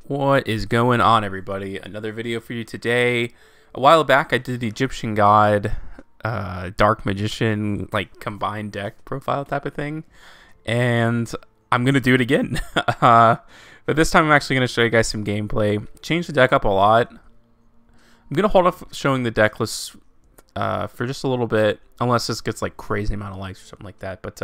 What is going on, everybody? Another video for you today. A while back I did the Egyptian God Dark Magician like combined deck profile type of thing, and I'm gonna do it again. But this time I'm actually gonna show you guys some gameplay. Change the deck up a lot. I'm gonna hold off showing the deck list for just a little bit, unless this gets like crazy amount of likes or something like that. But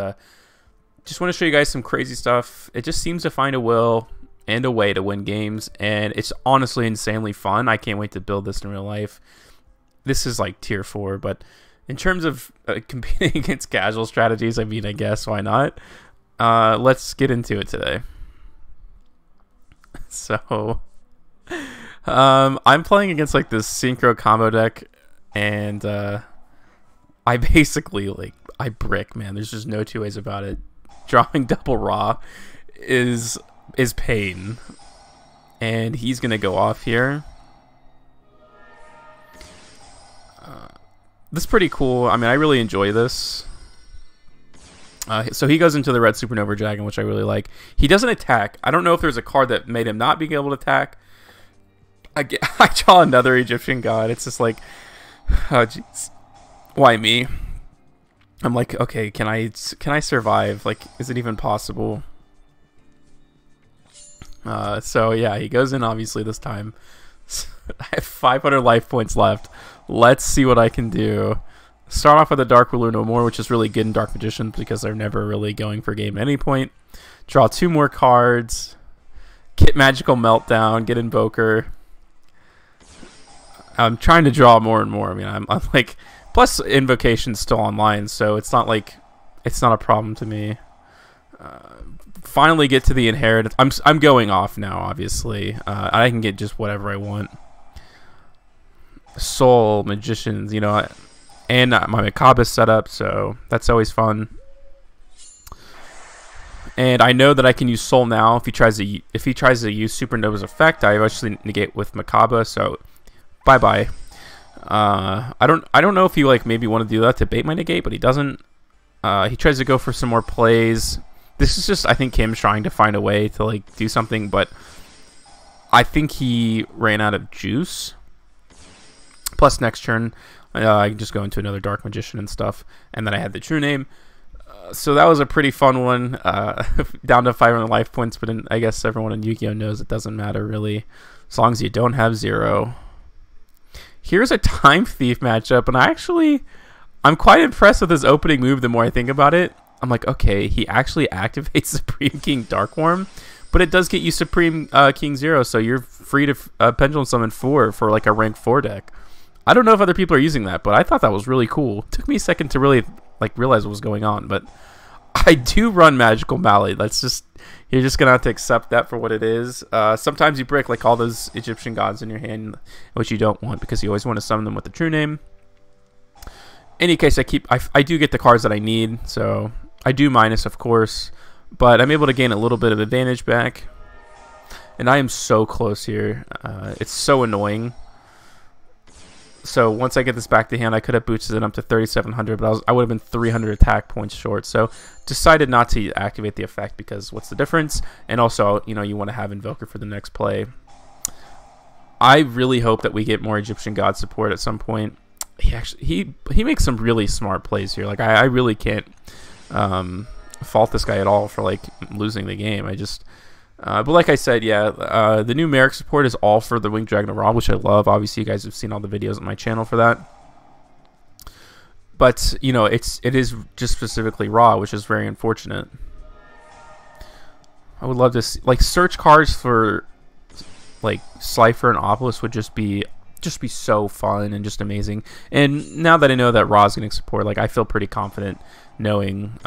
just want to show you guys some crazy stuff. It just seems to find a will and a way to win games, and it's honestly insanely fun. I can't wait to build this in real life. This is like tier 4, but in terms of competing against casual strategies, I mean, I guess why not? Let's get into it today. So I'm playing against like this synchro combo deck, and I basically I brick, man. There's just no two ways about it. Drawing double raw is pain, and he's gonna go off here. This is pretty cool. I mean, I really enjoy this. So he goes into the red supernova dragon, which I really like. He doesn't attack. I don't know if there's a card that made him not being able to attack. I draw another Egyptian god. It's just like, oh jeez, why me? I'm like, okay, can I survive? Like, is it even possible? So yeah, he goes in obviously this time. I have 500 life points left. Let's see what I can do. Start off with a Dark Ruler No More, which is really good in Dark Magicians because they're never really going for game at any point. Draw 2 more cards. Get Magical Meltdown. Get Invoker. I'm trying to draw more and more. I mean, I'm like, plus Invocation's still online, so it's not like it's not a problem to me. Finally get to the inheritance. I'm going off now, obviously. I can get just whatever I want. Soul, Magicians, you know, and my Macabre set up, so that's always fun. And I know that I can use Soul now. If he tries to use Supernova's effect, I actually negate with Macabre, so bye bye. I don't know if he like maybe want to do that to bait my negate, but he doesn't. He tries to go for some more plays. This is just, I think, him trying to find a way to like do something, but I think he ran out of juice. Plus, next turn, I can just go into another Dark Magician and stuff, and then I had the True Name. So that was a pretty fun one. Down to 500 life points, but I guess everyone in Yu-Gi-Oh knows it doesn't matter really, as long as you don't have 0. Here's a Time Thief matchup, and I'm quite impressed with his opening move the more I think about it. I'm like, okay, he actually activates Supreme King Darkworm, but it does get you Supreme King 0, so you're free to Pendulum Summon 4 for like a rank 4 deck. I don't know if other people are using that, but I thought that was really cool. It took me a second to really like realize what was going on, but I do run Magical Mallet. You're just gonna have to accept that for what it is. Sometimes you brick like all those Egyptian gods in your hand, which you don't want because you always want to summon them with the True Name. In any case, I do get the cards that I need, so I do minus, of course, but I'm able to gain a little bit of advantage back. And I am so close here. It's so annoying. So once I get this back to hand, I could have boosted it up to 3,700, but I would have been 300 attack points short. So decided not to activate the effect because what's the difference? And also, you know, you want to have Invoker for the next play. I really hope that we get more Egyptian God support at some point. He makes some really smart plays here. Like I really can't fault this guy at all for like losing the game. But like I said, yeah, the new Merrick support is all for the Winged Dragon of Ra, which I love. Obviously, you guys have seen all the videos on my channel for that. But you know, it is just specifically Ra, which is very unfortunate. I would love to see, like, search cards for like Slifer and Obelisk would just be so fun and just amazing. And now that I know that Ra is getting support, like I feel pretty confident knowing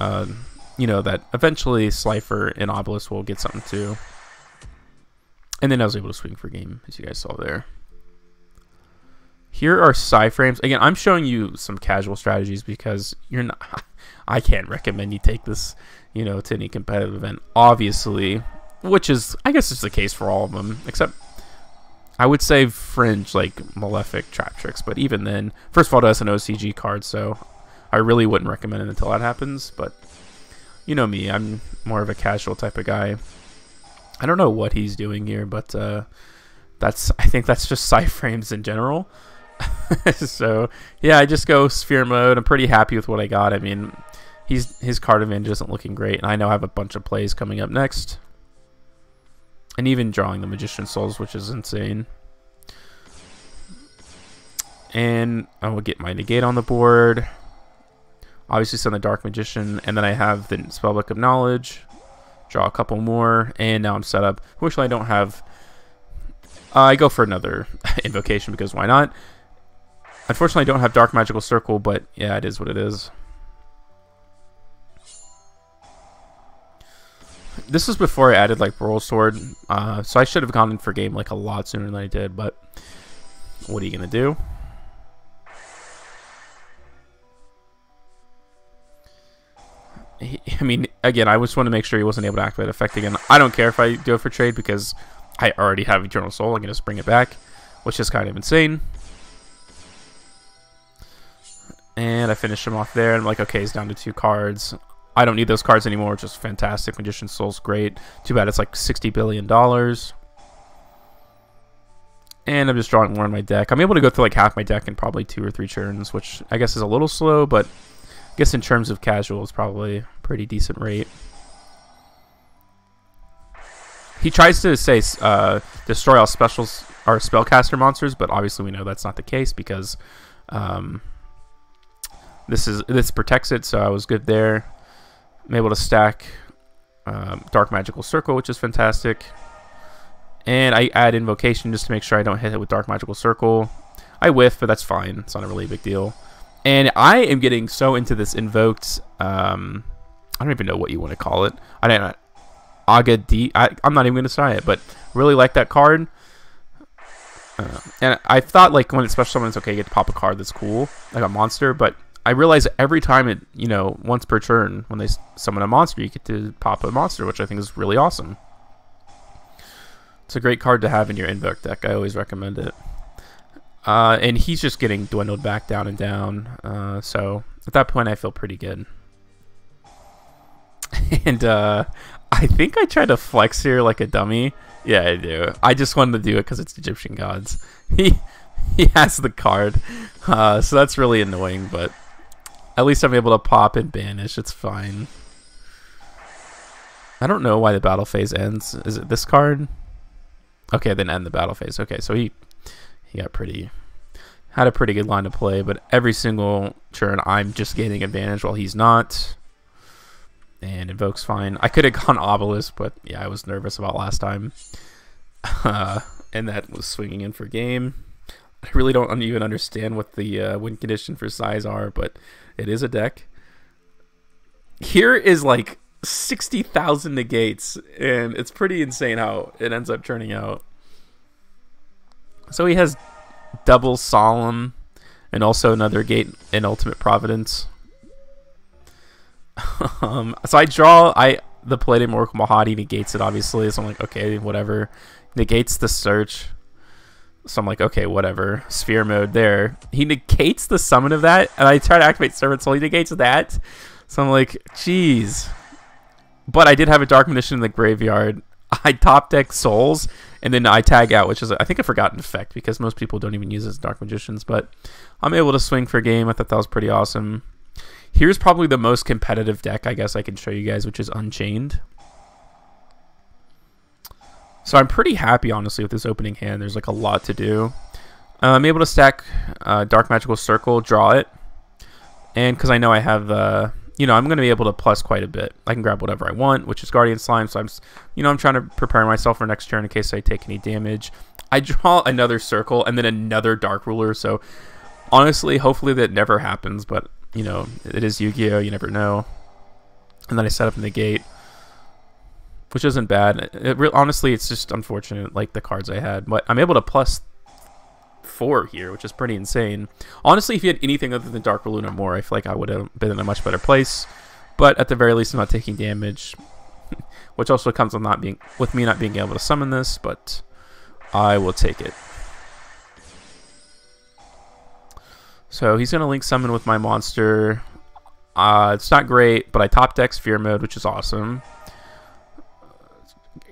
you know, that eventually Slifer and Obelisk will get something too. And then I was able to swing for game, as you guys saw there. Here are Psy-frames. Again, I'm showing you some casual strategies because you're not... I can't recommend you take this, you know, to any competitive event, obviously. Which is, I guess it's the case for all of them. Except, I would say Fringe, like Malefic, Trap Tricks. But even then, first of all, that's an OCG card, so I really wouldn't recommend it until that happens. But... you know me, I'm more of a casual type of guy. I don't know what he's doing here, but I think that's just side frames in general. So yeah, I just go sphere mode. I'm pretty happy with what I got. I mean, his card advantage isn't looking great, and I know I have a bunch of plays coming up next, and even drawing the Magician Souls, which is insane. And I will get my negate on the board. Obviously send the Dark Magician, and then I have the Spellbook of Knowledge. Draw a couple more, and now I'm set up. Fortunately, I don't have... I go for another invocation because why not? Unfortunately, I don't have Dark Magical Circle, but yeah, it is what it is. This was before I added like Royal Sword, so I should have gone in for game like a lot sooner than I did, but what are you going to do? I mean, again, I just want to make sure he wasn't able to activate effect again. I don't care if I do it for trade because I already have Eternal Soul. I can just bring it back, which is kind of insane. And I finish him off there. And I'm like, okay, he's down to 2 cards. I don't need those cards anymore, which is fantastic. Magician Soul's great. Too bad it's like $60 billion. And I'm just drawing more in my deck. I'm able to go through like half my deck in probably 2 or 3 turns, which I guess is a little slow, but I guess in terms of casual, it's probably a pretty decent rate. He tries to say destroy all specials or spellcaster monsters, but obviously we know that's not the case because this protects it, so I was good there. I'm able to stack Dark Magical Circle, which is fantastic. And I add Invocation just to make sure I don't hit it with Dark Magical Circle. I whiff, but that's fine. It's not a really big deal. And I am getting so into this invoked, I don't even know what you want to call it. I'm not even going to try it, but really like that card. And I thought like when it's special summon, it's okay, you get to pop a card that's cool, like a monster, but I realize every time it, you know, once per turn, when they summon a monster, you get to pop a monster, which I think is really awesome. It's a great card to have in your invoke deck. I always recommend it. And he's just getting dwindled back down and down. So at that point, I feel pretty good. And I think I tried to flex here like a dummy. Yeah, I do. I just wanted to do it because it's Egyptian Gods. He has the card. So that's really annoying, but at least I'm able to pop and banish. It's fine. I don't know why the battle phase ends. Is it this card? Okay, then end the battle phase. Okay, so he got had a pretty good line to play, but every single turn I'm just gaining advantage while he's not. And Invoke's fine. I could have gone Obelisk, but yeah, I was nervous about last time. And that was swinging in for game. I really don't even understand what the win condition for size are, but it is a deck. Here is like 60,000 negates, and it's pretty insane how it ends up turning out. So he has double Solemn and also another gate in Ultimate Providence. So I draw the Palladium Oracle Mahadi negates it, obviously, so I'm like, okay, whatever. Negates the search, so I'm like, okay, whatever. Sphere mode there. He negates the summon of that, and I try to activate Servant Soul. He negates that, so I'm like, jeez. But I did have a Dark Magician in the graveyard. I top deck Souls, and then I tag out, which is, I think, a forgotten effect because most people don't even use it as Dark Magicians. But I'm able to swing for game. I thought that was pretty awesome. Here's probably the most competitive deck I guess I can show you guys, which is Unchained. So I'm pretty happy, honestly, with this opening hand. There's like a lot to do. I'm able to stack Dark Magical Circle, draw it. And because I know I have... you know, I'm going to be able to plus quite a bit. I can grab whatever I want, which is Guardian Slime. So I'm trying to prepare myself for next turn in case I take any damage. I draw another circle and then another Dark Ruler. So honestly, hopefully that never happens. But, you know, it is Yu-Gi-Oh! You never know. And then I set up in the gate, which isn't bad. Honestly, it's just unfortunate, like the cards I had. But I'm able to plus 4 here, which is pretty insane. Honestly, if you had anything other than Dark Balloon or more, I feel like I would have been in a much better place. But at the very least, I'm not taking damage, which also comes with me not being able to summon this. But I will take it. So he's gonna link summon with my monster. It's not great, but I top deck Sphere mode, which is awesome.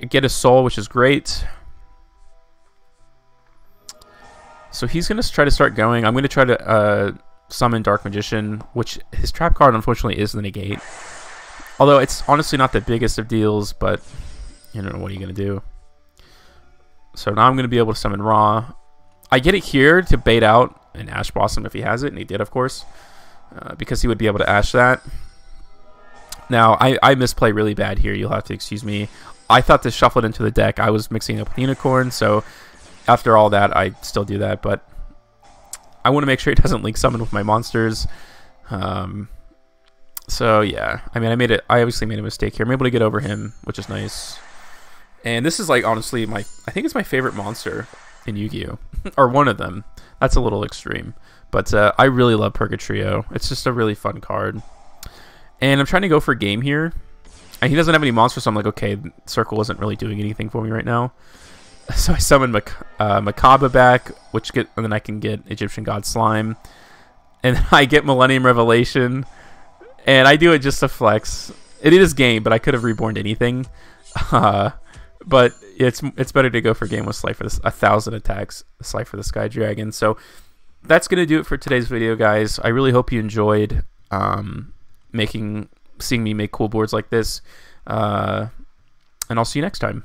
get a soul, which is great. So he's going to try to start going. I'm going to try to summon Dark Magician, which his trap card unfortunately is the negate. Although it's honestly not the biggest of deals, but you know, what are you going to do? So now I'm going to be able to summon Ra. I get it here to bait out an Ash Blossom if he has it, and he did, of course, because he would be able to Ash that. Now, I misplay really bad here. You'll have to excuse me. I thought to shuffle it into the deck. I was mixing up with Unicorn, so after all that, I still do that, but I want to make sure it doesn't link summon with my monsters. So yeah, I mean, I obviously made a mistake here. I'm able to get over him, which is nice. And this is like honestly I think it's my favorite monster in Yu-Gi-Oh, or one of them. That's a little extreme, but I really love Purgatrio. It's just a really fun card. And I'm trying to go for game here. And he doesn't have any monsters, so I'm like, okay, Circle isn't really doing anything for me right now. So I summon Makaba back, and then I can get Egyptian God Slime. And then I get Millennium Revelation. And I do it just to flex. It is game, but I could have reborned anything. But it's better to go for game with Slifer, 1,000 attacks, Slifer the Sky Dragon. So that's going to do it for today's video, guys. I really hope you enjoyed seeing me make cool boards like this. And I'll see you next time.